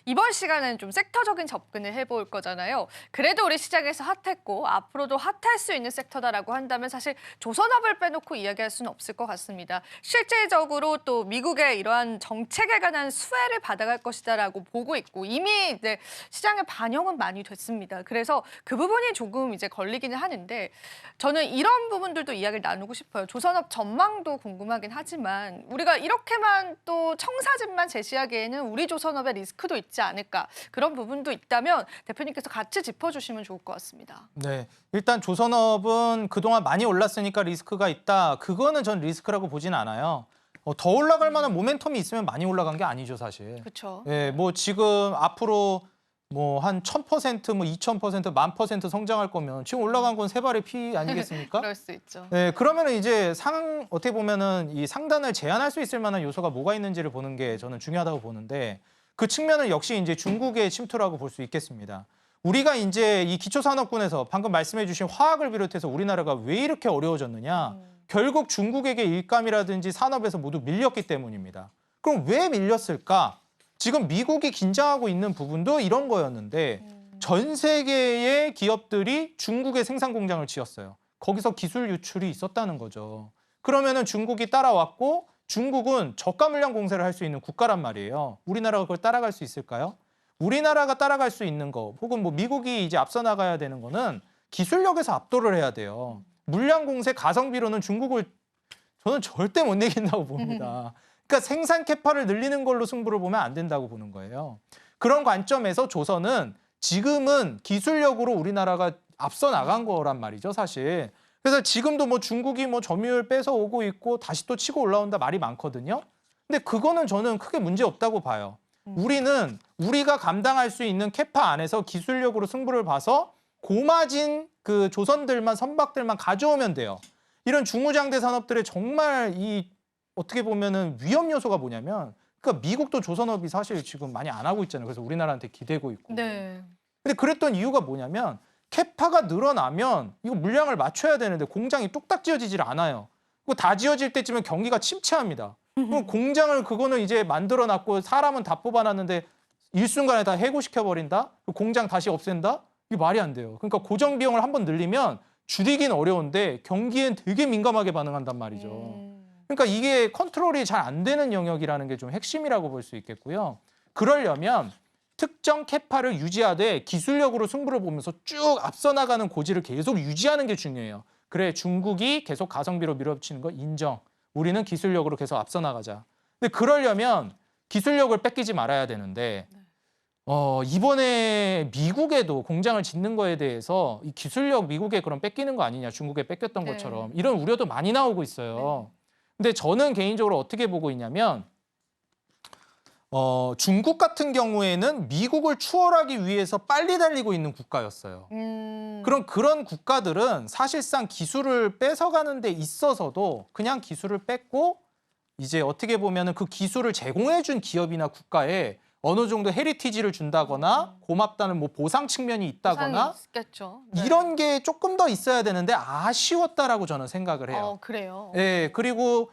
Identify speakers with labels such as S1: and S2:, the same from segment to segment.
S1: 이번 시간은 좀 섹터적인 접근을 해볼 거잖아요. 그래도 우리 시장에서 핫했고 앞으로도 핫할 수 있는 섹터다라고 한다면 사실 조선업을 빼놓고 이야기할 수는 없을 것 같습니다. 실질적으로 또 미국의 이러한 정책에 관한 수혜를 받아갈 것이다라고 보고 있고 이미 이제 시장에 반영은 많이 됐습니다. 그래서 그 부분이 조금 이제 걸리기는 하는데 저는 이런 부분들도 이야기를 나누고 싶어요. 조선업 전망도 궁금하긴 하지만 우리가 이렇게만 또 청사진만 제시하기에는 우리 조선업의 리스크도 있지 않을까 그런 부분도 있다면 대표님께서 같이 짚어주시면 좋을 것 같습니다.
S2: 네, 일단 조선업은 그동안 많이 올랐으니까 리스크가 있다. 그거는 전 리스크라고 보진 않아요. 더 올라갈 만한 모멘텀이 있으면 많이 올라간 게 아니죠, 사실.
S1: 그렇죠.
S2: 예, 뭐 지금 앞으로 뭐 한 1000%, 뭐 2000%, 10,000% 성장할 거면 지금 올라간 건 세 발의 피 아니겠습니까?
S1: 그럴 수 있죠.
S2: 네, 그러면은 이제 어떻게 보면은 이 상단을 제한할 수 있을 만한 요소가 뭐가 있는지를 보는 게 저는 중요하다고 보는데 그 측면은 역시 이제 중국의 침투라고 볼 수 있겠습니다. 우리가 이제 이 기초산업군에서 방금 말씀해주신 화학을 비롯해서 우리나라가 왜 이렇게 어려워졌느냐? 결국 중국에게 일감이라든지 산업에서 모두 밀렸기 때문입니다. 그럼 왜 밀렸을까? 지금 미국이 긴장하고 있는 부분도 이런 거였는데 전 세계의 기업들이 중국에 생산 공장을 지었어요. 거기서 기술 유출이 있었다는 거죠. 그러면은 중국이 따라왔고 중국은 저가 물량 공세를 할 수 있는 국가란 말이에요. 우리나라가 그걸 따라갈 수 있을까요? 우리나라가 따라갈 수 있는 거 혹은 뭐 미국이 이제 앞서 나가야 되는 거는 기술력에서 압도를 해야 돼요. 물량 공세 가성비로는 중국을 저는 절대 못 이긴다고 봅니다. 그러니까 생산 캐파를 늘리는 걸로 승부를 보면 안 된다고 보는 거예요. 그런 관점에서 조선은 지금은 기술력으로 우리나라가 앞서 나간 거란 말이죠, 사실. 그래서 지금도 뭐 중국이 뭐 점유율 뺏어오고 있고 다시 또 치고 올라온다 말이 많거든요. 근데 그거는 저는 크게 문제 없다고 봐요. 우리가 감당할 수 있는 캐파 안에서 기술력으로 승부를 봐서 고마진 그 조선들만 선박들만 가져오면 돼요. 이런 중후장대 산업들의 정말 이 어떻게 보면은 위험 요소가 뭐냐면 그러니까 미국도 조선업이 사실 지금 많이 안 하고 있잖아요. 그래서 우리나라한테 기대고 있고.
S1: 네.
S2: 근데 그랬던 이유가 뭐냐면 캐파가 늘어나면 이거 물량을 맞춰야 되는데 공장이 뚝딱 지어지질 않아요. 그거 다 지어질 때쯤엔 경기가 침체합니다. 그럼 공장을 그거는 이제 만들어놨고 사람은 다 뽑아놨는데 일순간에 다 해고시켜버린다? 공장 다시 없앤다? 이게 말이 안 돼요. 그러니까 고정 비용을 한번 늘리면 줄이긴 어려운데 경기엔 되게 민감하게 반응한단 말이죠. 그러니까 이게 컨트롤이 잘 안 되는 영역이라는 게 좀 핵심이라고 볼 수 있겠고요. 그러려면 특정 캐파를 유지하되 기술력으로 승부를 보면서 쭉 앞서 나가는 고지를 계속 유지하는 게 중요해요. 그래, 중국이 계속 가성비로 밀어붙이는 거 인정. 우리는 기술력으로 계속 앞서 나가자. 근데 그러려면 기술력을 뺏기지 말아야 되는데 이번에 미국에도 공장을 짓는 거에 대해서 이 기술력 미국에 그럼 뺏기는 거 아니냐, 중국에 뺏겼던
S1: 네.
S2: 것처럼 이런 우려도 많이 나오고 있어요. 근데 저는 개인적으로 어떻게 보고 있냐면 중국 같은 경우에는 미국을 추월하기 위해서 빨리 달리고 있는 국가였어요. 그런 국가들은 사실상 기술을 뺏어가는 데 있어서도 그냥 기술을 뺏고 이제 어떻게 보면은 그 기술을 제공해준 기업이나 국가에 어느 정도 헤리티지를 준다거나 고맙다는 뭐 보상 측면이 있다거나
S1: 있겠죠. 네.
S2: 이런 게 조금 더 있어야 되는데 아쉬웠다라고 저는 생각을 해요.
S1: 그래요.
S2: 예, 그리고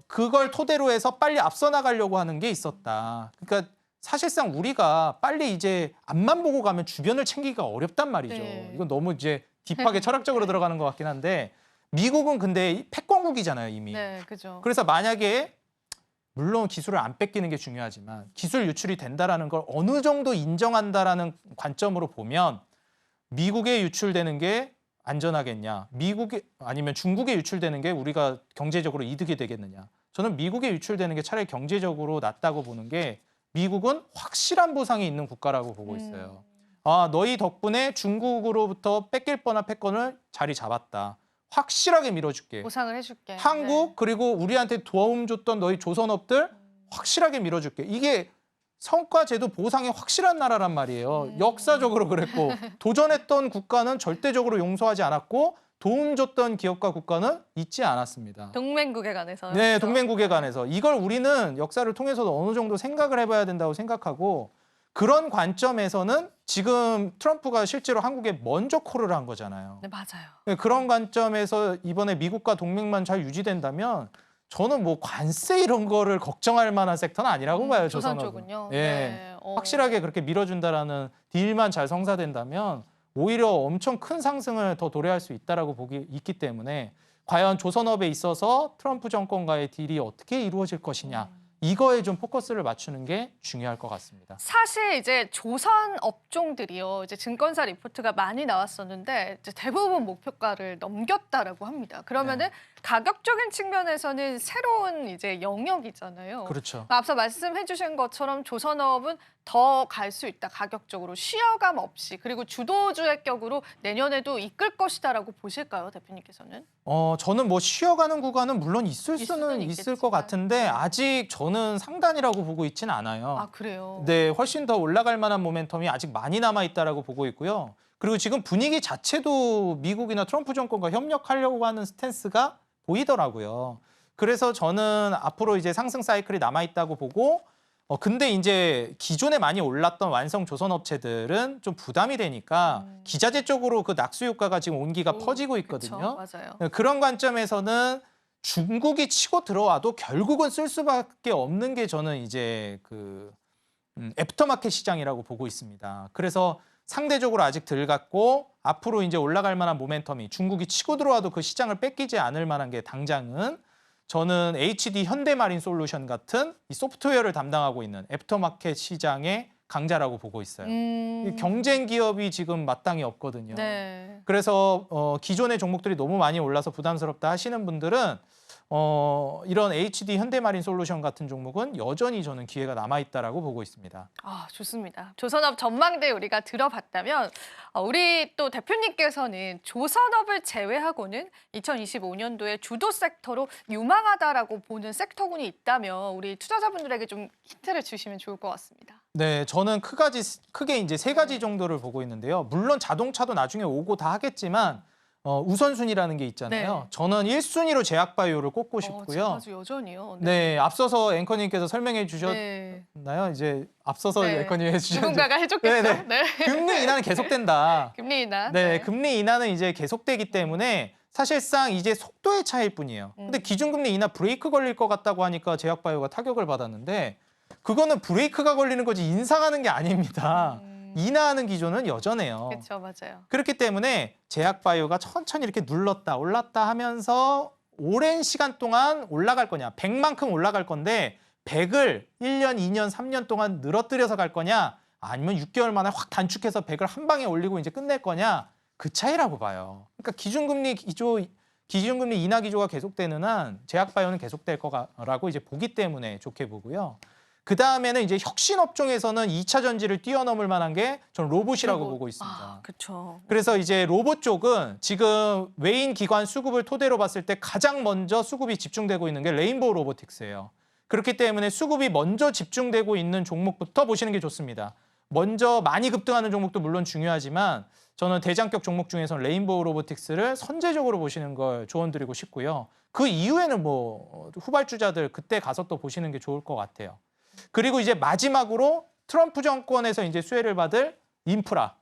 S2: 그걸 토대로 해서 빨리 앞서 나가려고 하는 게 있었다. 그러니까 사실상 우리가 빨리 이제 앞만 보고 가면 주변을 챙기기가 어렵단 말이죠.
S1: 네.
S2: 이건 너무 이제 딥하게 철학적으로 들어가는 것 같긴 한데 미국은 근데 패권국이잖아요, 이미.
S1: 네, 그죠.
S2: 그래서 만약에 물론 기술을 안 뺏기는 게 중요하지만 기술 유출이 된다라는 걸 어느 정도 인정한다라는 관점으로 보면 미국에 유출되는 게 안전하겠냐, 미국에 아니면 중국에 유출되는 게 우리가 경제적으로 이득이 되겠느냐. 저는 미국에 유출되는 게 차라리 경제적으로 낫다고 보는 게 미국은 확실한 보상이 있는 국가라고 보고 있어요. 아, 너희 덕분에 중국으로부터 뺏길 뻔한 패권을 자리 잡았다. 확실하게 밀어줄게.
S1: 보상을 해줄게.
S2: 한국 그리고 우리한테 도움 줬던 너희 조선업들 확실하게 밀어줄게. 이게 성과제도 보상이 확실한 나라란 말이에요. 역사적으로 그랬고 도전했던 국가는 절대적으로 용서하지 않았고 도움 줬던 기업과 국가는 잊지 않았습니다.
S1: 동맹국에 관해서.
S2: 네, 동맹국에 관해서. 이걸 우리는 역사를 통해서도 어느 정도 생각을 해봐야 된다고 생각하고 그런 관점에서는 지금 트럼프가 실제로 한국에 먼저 콜을 한 거잖아요.
S1: 네, 맞아요.
S2: 네, 그런 관점에서 이번에 미국과 동맹만 잘 유지된다면 저는 뭐 관세 이런 거를 걱정할 만한 섹터는 아니라고 봐요,
S1: 조선
S2: 조선업은.
S1: 쪽은요.
S2: 예.
S1: 네.
S2: 확실하게 그렇게 밀어준다라는 딜만 잘 성사된다면 오히려 엄청 큰 상승을 더 도래할 수 있다라고 보기 있기 때문에 과연 조선업에 있어서 트럼프 정권과의 딜이 어떻게 이루어질 것이냐 이거에 좀 포커스를 맞추는 게 중요할 것 같습니다.
S1: 사실 이제 조선 업종들이요. 이제 증권사 리포트가 많이 나왔었는데 이제 대부분 목표가를 넘겼다라고 합니다. 그러면은 가격적인 측면에서는 새로운 이제 영역이잖아요.
S2: 그렇죠.
S1: 앞서 말씀해주신 것처럼 조선업은 더 갈 수 있다. 가격적으로 쉬어감 없이 그리고 주도주의 격으로 내년에도 이끌 것이다라고 보실까요, 대표님께서는?
S2: 저는 뭐 쉬어가는 구간은 물론 있을 수는 있을
S1: 있겠지만.
S2: 것 같은데 아직 저는 상단이라고 보고 있지는 않아요.
S1: 아 그래요.
S2: 네, 훨씬 더 올라갈 만한 모멘텀이 아직 많이 남아 있다라고 보고 있고요. 그리고 지금 분위기 자체도 미국이나 트럼프 정권과 협력하려고 하는 스탠스가 보이더라고요. 그래서 저는 앞으로 이제 상승 사이클이 남아 있다고 보고 근데 이제 기존에 많이 올랐던 완성 조선 업체들은 좀 부담이 되니까 기자재 쪽으로 그 낙수 효과가 지금 온기가 퍼지고 있거든요.
S1: 그쵸, 맞아요.
S2: 그런 관점에서는 중국이 치고 들어와도 결국은 쓸 수밖에 없는 게 저는 이제 그 애프터마켓 시장이라고 보고 있습니다. 그래서 상대적으로 아직 덜 갔고 앞으로 이제 올라갈 만한 모멘텀이 중국이 치고 들어와도 그 시장을 뺏기지 않을 만한 게 당장은 저는 HD 현대마린 솔루션 같은 이 소프트웨어를 담당하고 있는 애프터마켓 시장의 강자라고 보고 있어요. 이 경쟁 기업이 지금 마땅히 없거든요.
S1: 네.
S2: 그래서 기존의 종목들이 너무 많이 올라서 부담스럽다 하시는 분들은 이런 HD 현대마린 솔루션 같은 종목은 여전히 저는 기회가 남아있다라고 보고 있습니다.
S1: 아, 좋습니다. 조선업 전망대 우리가 들어봤다면 우리 또 대표님께서는 조선업을 제외하고는 2025년도에 주도 섹터로 유망하다라고 보는 섹터군이 있다면 우리 투자자분들에게 좀 힌트를 주시면 좋을 것 같습니다.
S2: 네, 저는 크게 이제 세 가지 정도를 보고 있는데요. 물론 자동차도 나중에 오고 다 하겠지만 우선순위라는 게 있잖아요.
S1: 네.
S2: 저는 1순위로 제약바이오를 꼽고 싶고요.
S1: 아주 여전히요.
S2: 네, 앞서서 앵커님께서 설명해 주셨나요?
S1: 네.
S2: 이제 앞서서
S1: 네.
S2: 앵커님이 해주셨는데
S1: 누군가가 해줬겠죠.
S2: 네, 네. 금리 인하는 계속된다.
S1: 금리 인하.
S2: 네, 금리 인하는 이제 계속되기 때문에 사실상 이제 속도의 차이일 뿐이에요. 근데 기준금리 인하 브레이크 걸릴 것 같다고 하니까 제약바이오가 타격을 받았는데 그거는 브레이크가 걸리는 거지 인상하는 게 아닙니다. 인하하는 기조는 여전해요.
S1: 그렇죠, 맞아요.
S2: 그렇기 때문에 제약바이오가 천천히 이렇게 눌렀다 올랐다 하면서 오랜 시간 동안 올라갈 거냐. 100만큼 올라갈 건데 100을 1년, 2년, 3년 동안 늘어뜨려서 갈 거냐. 아니면 6개월 만에 확 단축해서 100을 한 방에 올리고 이제 끝낼 거냐. 그 차이라고 봐요. 그러니까 기준금리 인하 기조가 계속되는 한 제약바이오는 계속될 거라고 이제 보기 때문에 좋게 보고요. 그 다음에는 이제 혁신 업종에서는 2차 전지를 뛰어넘을 만한 게 저는 로봇이라고 보고 있습니다.
S1: 아, 그렇죠.
S2: 그래서 이제 로봇 쪽은 지금 외인 기관 수급을 토대로 봤을 때 가장 먼저 수급이 집중되고 있는 게 레인보우 로보틱스예요. 그렇기 때문에 수급이 먼저 집중되고 있는 종목부터 보시는 게 좋습니다. 먼저 많이 급등하는 종목도 물론 중요하지만 저는 대장격 종목 중에서는 레인보우 로보틱스를 선제적으로 보시는 걸 조언드리고 싶고요. 그 이후에는 뭐 후발주자들 그때 가서 또 보시는 게 좋을 것 같아요. 그리고 이제 마지막으로 트럼프 정권에서 이제 수혜를 받을 인프라.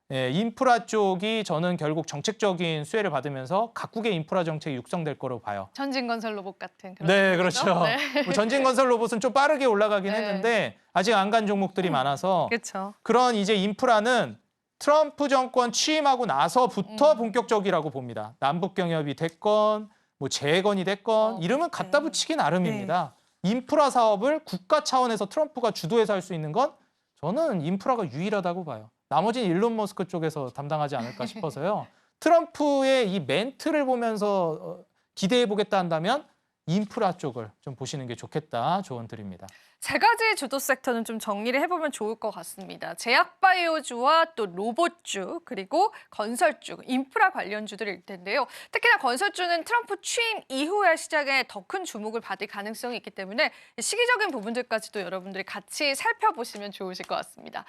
S2: 인프라 쪽이 저는 결국 정책적인 수혜를 받으면서 각국의 인프라 정책이 육성될 거로 봐요.
S1: 전진건설 로봇 같은 그런.
S2: 네,
S1: 거죠?
S2: 그렇죠.
S1: 네.
S2: 뭐 전진건설 로봇은 좀 빠르게 올라가긴
S1: 네.
S2: 했는데 아직 안 간 종목들이 많아서
S1: 그렇죠.
S2: 그런 이제 인프라는 트럼프 정권 취임하고 나서부터 본격적이라고 봅니다. 남북 경협이 됐건 뭐 재건이 됐건 이름은 갖다 붙이기 나름입니다. 인프라 사업을 국가 차원에서 트럼프가 주도해서 할 수 있는 건 저는 인프라가 유일하다고 봐요. 나머지는 일론 머스크 쪽에서 담당하지 않을까 싶어서요. 트럼프의 이 멘트를 보면서 기대해 보겠다 한다면 인프라 쪽을 좀 보시는 게 좋겠다 조언 드립니다.
S1: 세 가지 주도 섹터는 좀 정리를 해보면 좋을 것 같습니다. 제약바이오주와 또 로봇주 그리고 건설주, 인프라 관련주들일 텐데요. 특히나 건설주는 트럼프 취임 이후에 시장에 더 큰 주목을 받을 가능성이 있기 때문에 시기적인 부분들까지도 여러분들이 같이 살펴보시면 좋으실 것 같습니다.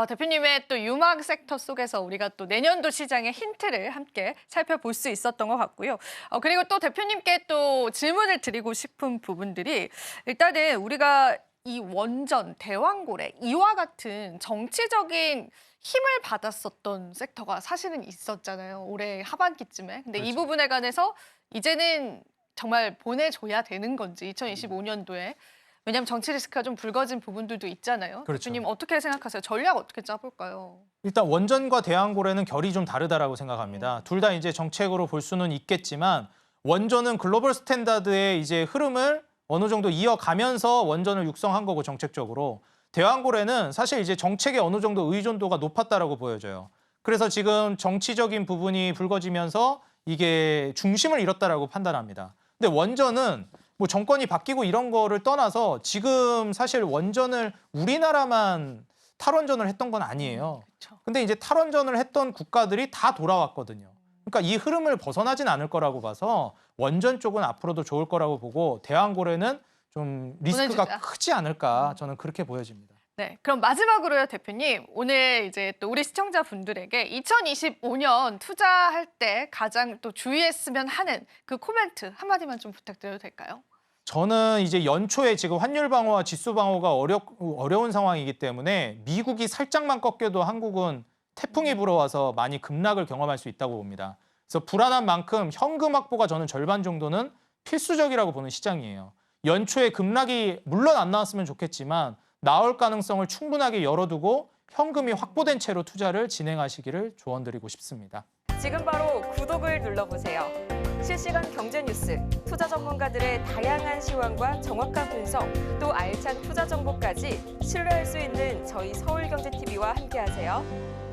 S1: 대표님의 또 유망 섹터 속에서 우리가 또 내년도 시장의 힌트를 함께 살펴볼 수 있었던 것 같고요. 그리고 또 대표님께 또 질문을 드리고 싶은 부분들이 일단은 우리가 이 원전, 대왕고래 이와 같은 정치적인 힘을 받았었던 섹터가 사실은 있었잖아요. 올해 하반기쯤에. 근데
S2: 그렇죠.
S1: 이 부분에 관해서 이제는 정말 보내줘야 되는 건지 2025년도에 왜냐하면 정치 리스크가 좀 불거진 부분들도 있잖아요.
S2: 그렇죠.
S1: 대표님 어떻게 생각하세요? 전략 어떻게 짜볼까요?
S2: 일단 원전과 대왕고래는 결이 좀 다르다라고 생각합니다. 둘 다 이제 정책으로 볼 수는 있겠지만 원전은 글로벌 스탠다드의 이제 흐름을 어느 정도 이어가면서 원전을 육성한 거고 정책적으로 대왕고래는 사실 이제 정책에 어느 정도 의존도가 높았다라고 보여져요. 그래서 지금 정치적인 부분이 불거지면서 이게 중심을 잃었다라고 판단합니다. 근데 원전은 뭐 정권이 바뀌고 이런 거를 떠나서 지금 사실 원전을 우리나라만 탈원전을 했던 건 아니에요.
S1: 그렇죠.
S2: 근데 이제 탈원전을 했던 국가들이 다 돌아왔거든요. 그러니까 이 흐름을 벗어나진 않을 거라고 봐서 원전 쪽은 앞으로도 좋을 거라고 보고 대왕고래는 좀 리스크가
S1: 보내주자.
S2: 크지 않을까 저는 그렇게 보여집니다.
S1: 네, 그럼 마지막으로요, 대표님. 오늘 이제 또 우리 시청자분들에게 2025년 투자할 때 가장 또 주의했으면 하는 그 코멘트 한마디만 좀 부탁드려도 될까요?
S2: 저는 이제 연초에 지금 환율 방어와 지수 방어가 어려운 상황이기 때문에 미국이 살짝만 꺾여도 한국은 태풍이 불어와서 많이 급락을 경험할 수 있다고 봅니다. 그래서 불안한 만큼 현금 확보가 저는 절반 정도는 필수적이라고 보는 시장이에요. 연초에 급락이 물론 안 나왔으면 좋겠지만 나올 가능성을 충분하게 열어두고 현금이 확보된 채로 투자를 진행하시기를 조언드리고 싶습니다.
S3: 지금 바로 구독을 눌러보세요. 실시간 경제 뉴스, 투자 전문가들의 다양한 시황과 정확한 분석, 또 알찬 투자 정보까지 신뢰할 수 있는 저희 서울경제TV와 함께하세요.